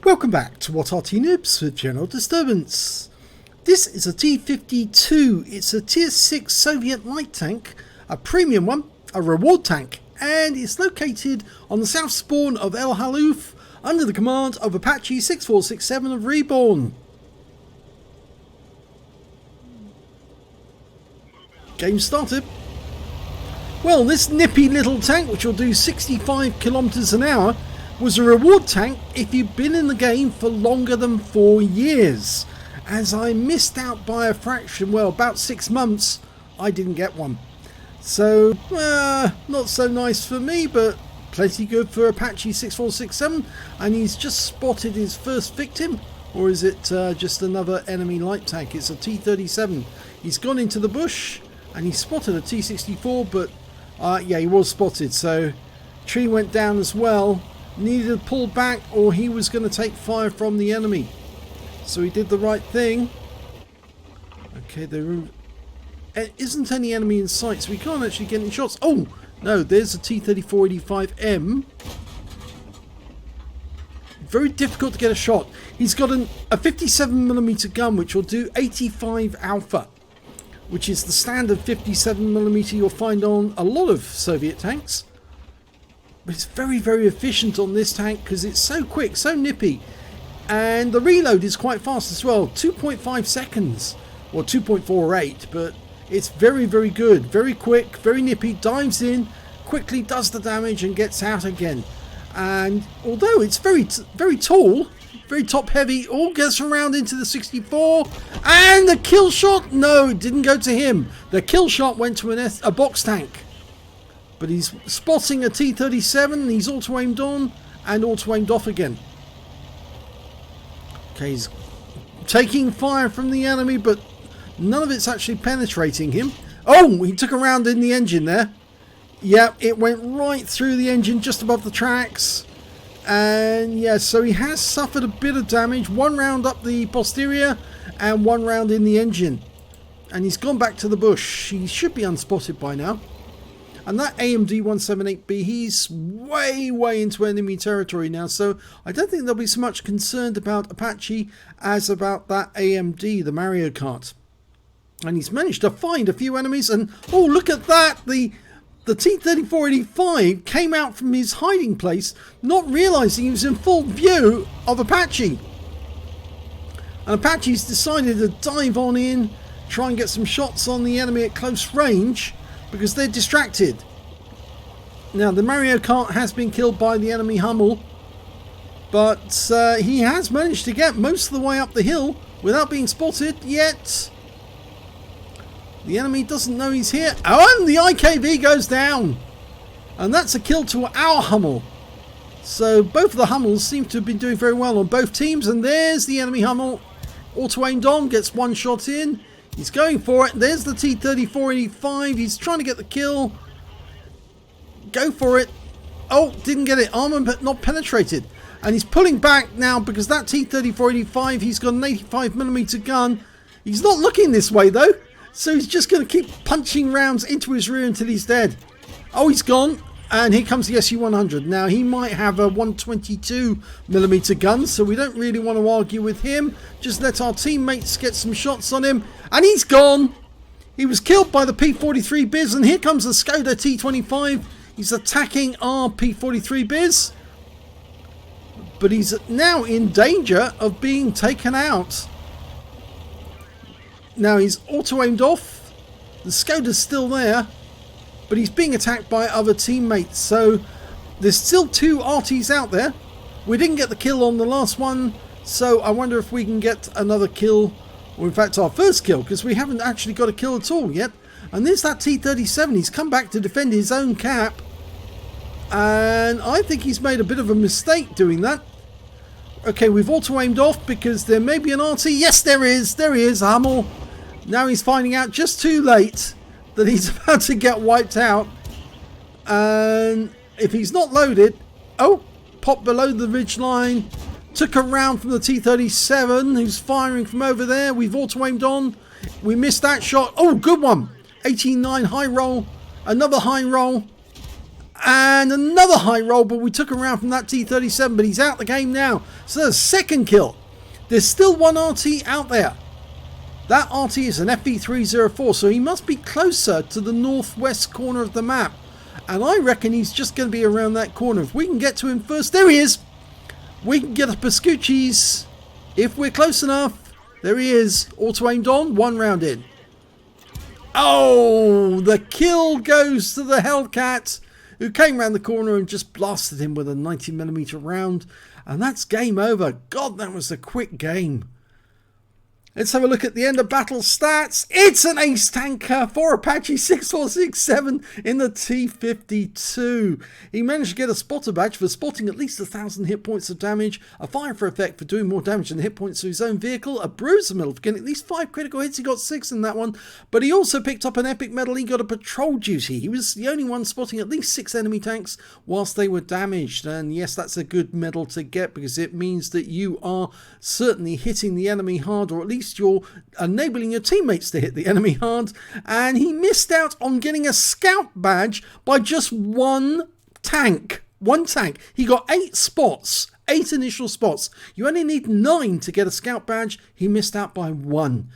Welcome back to What Arty Noobs with General Disturbance. This is a T-50-2. It's a Tier 6 Soviet light tank, a premium one, a reward tank, and it's located on the south spawn of Halluf under the command of Apache 6467 of REBRN. Game started. Well, this nippy little tank, which will do 65 kilometers an hour, was a reward tank if you've been in the game for longer than 4 years. As I missed out by a fraction, well, about 6 months, I didn't get one. So, not so nice for me, but plenty good for Apache 6467. And he's just spotted his first victim. Or is it just another enemy light tank? It's a T-37. He's gone into the bush and he spotted a T-64, but yeah, he was spotted. So, tree went down as well. Needed to pull back or he was going to take fire from the enemy. So he did the right thing. Okay, there isn't any enemy in sight, so we can't actually get any shots. Oh, no, there's a T-34-85M. Very difficult to get a shot. He's got a 57mm gun, which will do 85 alpha, which is the standard 57mm you'll find on a lot of Soviet tanks. But it's very, very efficient on this tank because it's so quick, so nippy. And the reload is quite fast as well. 2.5 seconds. Or 2.48. But it's very, very good. Very quick, very nippy. Dives in, quickly does the damage and gets out again. And although it's very tall, very top heavy, all gets around into the 64. And the kill shot, no, it didn't go to him. The kill shot went to a box tank. But he's spotting a T-37, he's auto-aimed on and auto-aimed off again. Okay, he's taking fire from the enemy, but none of it's actually penetrating him. Oh, he took a round in the engine there. Yeah, it went right through the engine just above the tracks. And yeah, so he has suffered a bit of damage. 1 round up the posterior and 1 round in the engine. And he's gone back to the bush. He should be unspotted by now. And that AMD 178B, he's way into enemy territory now. So I don't think they'll be so much concerned about Apache as about that AMD, the Mario Kart. And he's managed to find a few enemies. And oh, look at that. The T-34-85 came out from his hiding place, not realizing he was in full view of Apache. And Apache's decided to dive on in, try and get some shots on the enemy at close range, because they're distracted. Now the Mario Kart has been killed by the enemy Hummel, but he has managed to get most of the way up the hill without being spotted yet. The enemy doesn't know he's here. Oh, and the IKV goes down, and that's a kill to our Hummel. So both of the Hummels seem to have been doing very well on both teams. And there's the enemy Hummel, auto-aimed on, gets 1 shot in. He's going for it. There's the T-34-85. He's trying to get the kill. Go for it. Oh, didn't get it. Armor but not penetrated. And he's pulling back now because that T-34-85, he's got an 85mm gun. He's not looking this way though. So he's just going to keep punching rounds into his rear until he's dead. Oh, he's gone. And here comes the SU-100. Now, he might have a 122mm gun, so we don't really want to argue with him. Just let our teammates get some shots on him. And he's gone. He was killed by the P-43 Biz, and here comes the Skoda T-25. He's attacking our P-43 Biz. But he's now in danger of being taken out. Now, he's auto-aimed off. The Skoda's still there. But he's being attacked by other teammates. So there's still 2 Artys out there. We didn't get the kill on the last one. So I wonder if we can get another kill. Or in fact our first kill. Because we haven't actually got a kill at all yet. And there's that T-37. He's come back to defend his own cap. And I think he's made a bit of a mistake doing that. Okay, we've auto-aimed off because there may be an Arty. Yes, there is. There he is, Hummel. Now he's finding out just too late that he's about to get wiped out. And if he's not loaded, oh, popped below the ridge line, took a round from the T-37 who's firing from over there. We've auto-aimed on. We missed that shot. Oh, good one. 89 high roll, another high roll, And another high roll, but we took him around from that T-37, but he's out the game now. So there's a second kill. There's still one Arty out there. That Arty is an FV304, so he must be closer to the northwest corner of the map. And I reckon he's just going to be around that corner. If we can get to him first, there he is. We can get a Pascucci's if we're close enough. There he is, auto aimed on, 1 round in. Oh, the kill goes to the Hellcat, who came around the corner and just blasted him with a 90mm round. And that's game over. God, that was a quick game. Let's have a look at the end of battle stats. It's an ace tanker for Apache 6467 in the T-50-2. He managed to get a spotter badge for spotting at least 1,000 hit points of damage, a fire for effect for doing more damage than the hit points to his own vehicle, a bruiser medal for getting at least 5 critical hits. He got 6 in that one, but he also picked up an epic medal. He got a patrol duty. He was the only one spotting at least 6 enemy tanks whilst they were damaged. And yes, that's a good medal to get because it means that you are certainly hitting the enemy hard, or at least you're enabling your teammates to hit the enemy hard. And he missed out on getting a scout badge by just one tank. He got 8 spots, 8 initial spots. You only need 9 to get a scout badge. He missed out by 1.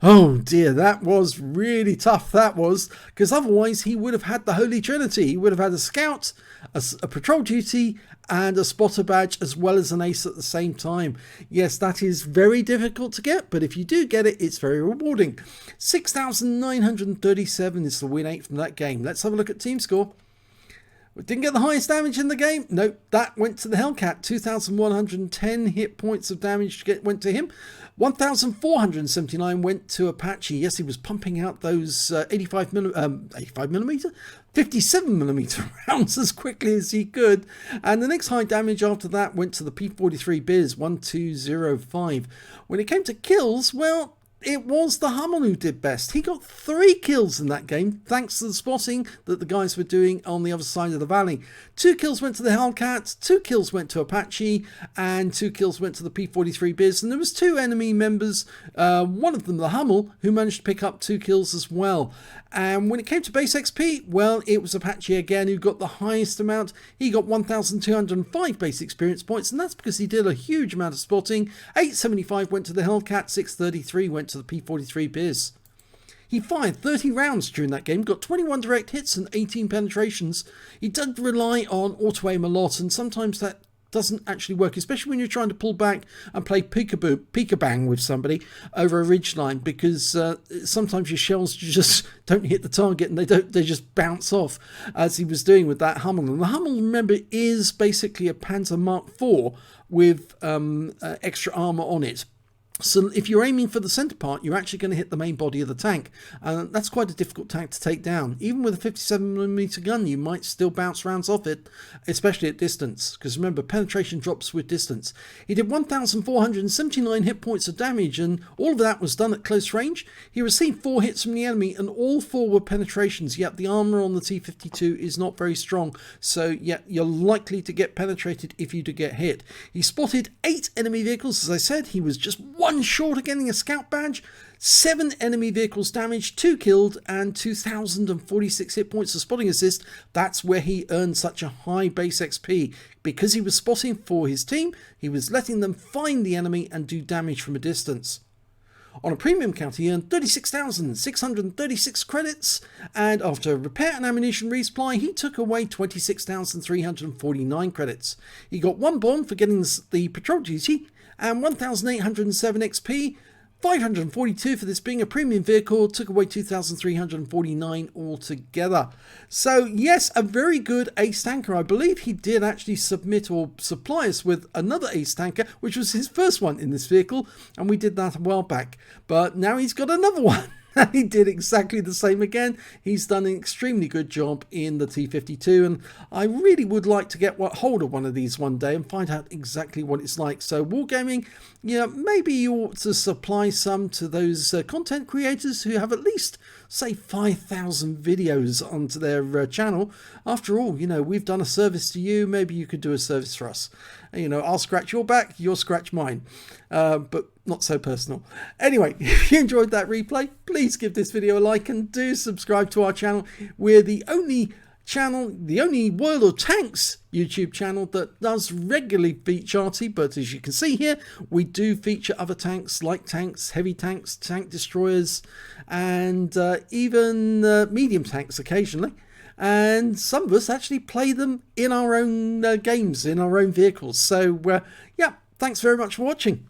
Oh dear, that was really tough, that was, because otherwise he would have had the Holy Trinity. He would have had a scout, a patrol duty, and a spotter badge, as well as an ace at the same time. Yes, that is very difficult to get, but if you do get it, it's very rewarding. 6,937 is the win 8 from that game. Let's have a look at team score. We didn't get the highest damage in the game. Nope, that went to the Hellcat. 2,110 hit points of damage went to him. 1,479 went to Apache. Yes, he was pumping out those 57mm rounds as quickly as he could. And the next high damage after that went to the P43 Biz, 1205. When it came to kills, well, it was the Hummel who did best. He got 3 kills in that game, thanks to the spotting that the guys were doing on the other side of the valley. 2 kills went to the Hellcat, 2 kills went to Apache, and 2 kills went to the P43 Biz. And there was 2 enemy members, one of them the Hummel, who managed to pick up 2 kills as well. And when it came to base XP, well, it was Apache again who got the highest amount. He got 1,205 base experience points, and that's because he did a huge amount of spotting. 875 went to the Hellcat, 633 went to the P43 Biz. He fired 30 rounds during that game, got 21 direct hits and 18 penetrations. He did rely on auto-aim a lot, and sometimes that doesn't actually work, especially when you're trying to pull back and play peekabang with somebody over a ridgeline, because sometimes your shells just don't hit the target and they just bounce off, as he was doing with that Hummel. And the Hummel, remember, is basically a Panzer Mark IV with extra armor on it. So if you're aiming for the center part, you're actually going to hit the main body of the tank. And that's quite a difficult tank to take down. Even with a 57mm gun, you might still bounce rounds off it, especially at distance. Because remember, penetration drops with distance. He did 1,479 hit points of damage, and all of that was done at close range. He received 4 hits from the enemy, and all 4 were penetrations. Yet the armor on the T-52 is not very strong. So yeah, you're likely to get penetrated if you do get hit. He spotted 8 enemy vehicles. As I said, he was just 1 short of getting a scout badge. 7 enemy vehicles damaged, 2 killed, and 2,046 hit points of spotting assist. That's where he earned such a high base XP. Because he was spotting for his team, he was letting them find the enemy and do damage from a distance. On a premium count, he earned 36,636 credits, and after repair and ammunition resupply, he took away 26,349 credits. He got 1 bond for getting the patrol duty, and 1,807 XP, 542 for this being a premium vehicle, took away 2,349 altogether. So yes, a very good ace tanker. I believe he did actually submit or supply us with another ace tanker, which was his first one in this vehicle, and we did that a while back. But now he's got another one. He did exactly the same again. He's done an extremely good job in the T-52, and I really would like to get hold of one of these one day and find out exactly what it's like. So Wargaming, yeah, maybe you ought to supply some to those content creators who have at least, say, 5,000 videos onto their channel. After all, you know, we've done a service to you. Maybe you could do a service for us. You know, I'll scratch your back, you'll scratch mine. But not so personal. Anyway, if you enjoyed that replay, please give this video a like and do subscribe to our channel. We're the only channel, the only World of Tanks YouTube channel that does regularly feature Arty, but as you can see here, we do feature other tanks, light tanks, heavy tanks, tank destroyers, and even medium tanks occasionally. And some of us actually play them in our own games, in our own vehicles. So yeah, thanks very much for watching.